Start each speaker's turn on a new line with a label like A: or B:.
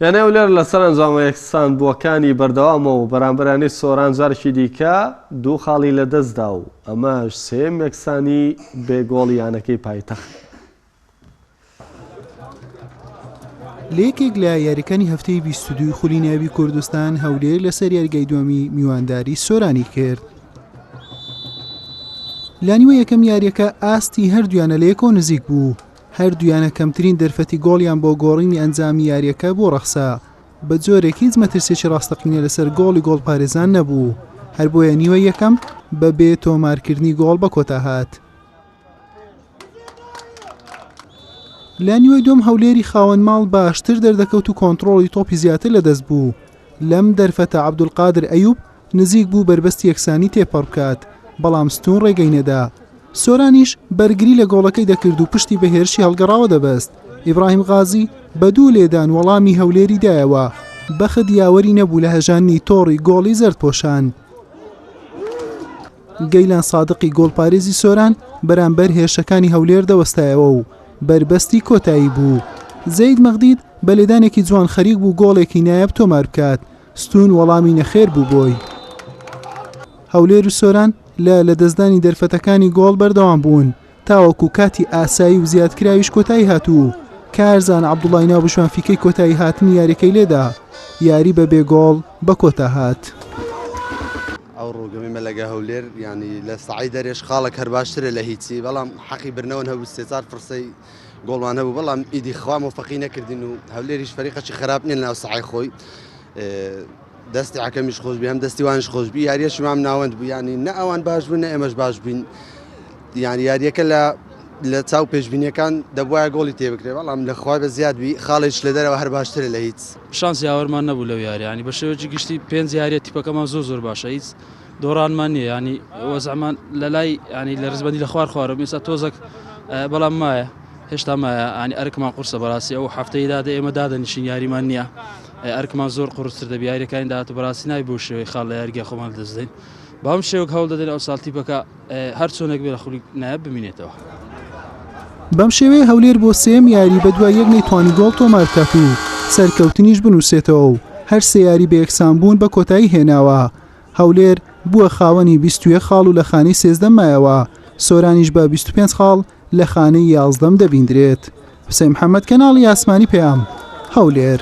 A: یانە ئەو لێر لەسەر ئەنجامە یەکسانبووەکانی بەردەوامە و بەرامبەرانەی سۆران جارێکی دیکە 2 خاڵی لەدەستدا و ئەمەش سێم یەکسانی بێگۆڵ یانەکەی پایتەخت.
B: لە یەکێک لە یاریەکانی هەفتەی 22 خولی ناوی کوردستان هەولێر لەسەر یاریگای دووەمی میوانداری سۆرانی کرد. لانیوە یەکەم یاریەکە ئاستی هەردوویانە لە یەکەوە نزیک بوو. هەردوویانە کەمترین دەرفەتی گۆڵیان بۆ گۆڕینی ئەنجامی یاریەکە بۆ ڕەخسا. بە جۆرێکی هیچ مەترسێکی ڕاستەقینە لەسەر گۆڵی گۆڵپارێزان نەبوو. هەر بۆیە نیوە یەکەم بەبێ تۆمارکردنی گۆڵ بە کۆتا هات. لە نیوەی دوم هەولێری خاوەن ماڵ باشتر دەردەکەوت و کۆنتڕۆڵی تۆپی زیاتر لەدەست بوو. لەم دەرفەتە عەبدولقادر ئەیوب نزیک بوو بەربەستی یەکسانی تێپەڕ بکات، بەڵام ستون ڕێگەی نەدا. سۆرانیش بەرگری لە گۆڵەکەی دەکرد و پشتی بە هێرشی هەڵگەڕاوە دەبەست. ئیبراهیم غازی بە 2 لێدان وەڵامی هەولێری دایەوە، بەخت یاوەری نەبوو لە هەژانی تۆڕی گۆڵی زەردپۆشان. گەیلان سادقی گۆڵپارێزی سۆران بەرامبەر هێرشەکانی هەولێر دەوەستایەوە و بربەستی کۆتایی بوو. زەید مەغدید بە لێدانێکی جوان خەریک بوو گۆڵێکی نایەب تۆمار بکات. ستون وەڵامی نەخێر بوو بۆی. هەولێر و سۆران لە لەدەستدانی دەرفەتەکانی گۆڵ بەردەوام بوون تاوەکو کاتی ئاسایی و زیادکراویش کۆتایی هاتوو. کارزان عەبدوڵڵای ناوبشوان فیکەی کۆتایی هاتنی یاریەکەی لێدا. یاری بە بێگۆڵ بە کۆتا هات.
C: ئەو ڕووگەمی مەلەگە هەولێر ینی لە سعی دەرێش خاڵک هەر باشترە لە هیچی، بەڵام حەقی برنەوەن هەبوو 3-4 فرسەی گۆڵوان هەبوو، بەڵام ئیدی خوا مۆفەقی نەکردین و هەولێریش فەریقەکی خراپ نیە ناو سعی خۆی. دەستی حەکەمیش خۆشبی هەم دەستی وانش خۆشبی، یاریەش مام ناوەند بوو، ینی نە ئەوان باش بوون نە ئێمەش باش بووین. یانی یاریەکە لە چاو پێشبینیەکان دەبوایە گۆڵی تێبکرێ، بەڵام لە خوای بە زیادبی خاڵێک لە دەرەوە هەر باشترە لە هیچ.
D: شانس یاوەرمان نەبوو لەو یاریانی بە شێوەیەکی گشتی 5 یاریە تیپەکەمان زۆر باشە، هیچ دۆڕانمان نییە، ینی وەزعمان لە لای ینی لە ڕزبەندی لە خوار خوارە ئێستا تۆزێک بەڵام مایە هێشتا مایە ینی ئەرکمان قورسە بەڕاستی ئەو هەفتەی دادە ئێمە دادەنیشین یاریمان نییە، ئەرکمان زۆر قورستر دەبی یاریەکانی داهاتوو بەڕاستی نای بۆ شێوەی خاڵ لە یاریگای خۆمان دەستدەین. بەم شێوەیەک هەوڵ دەدەین ئەو ساڵ تیپەکە هەر چۆنێک بێ لە خولی نایەب ببینێتەوە.
B: بەم شێوەیە هەولێر بۆ سێم یاری بە دوای یەک نەیتوانی گۆڵ تۆمار بکات و سەرکەوتنیش بنووسێتەوە و هەر سێ یاری بە یەکسان بوون بە کۆتایی هێناوە. هەولێر بووە خاوەنی 21 خاڵ و لە خانەی 13 مایەوە. سۆرانیش بە 25 خاڵ لە خانەی 11 دەبیندرێت. حوسێن محەممەد کەناڵی ئاسمانی پێام هەولێر.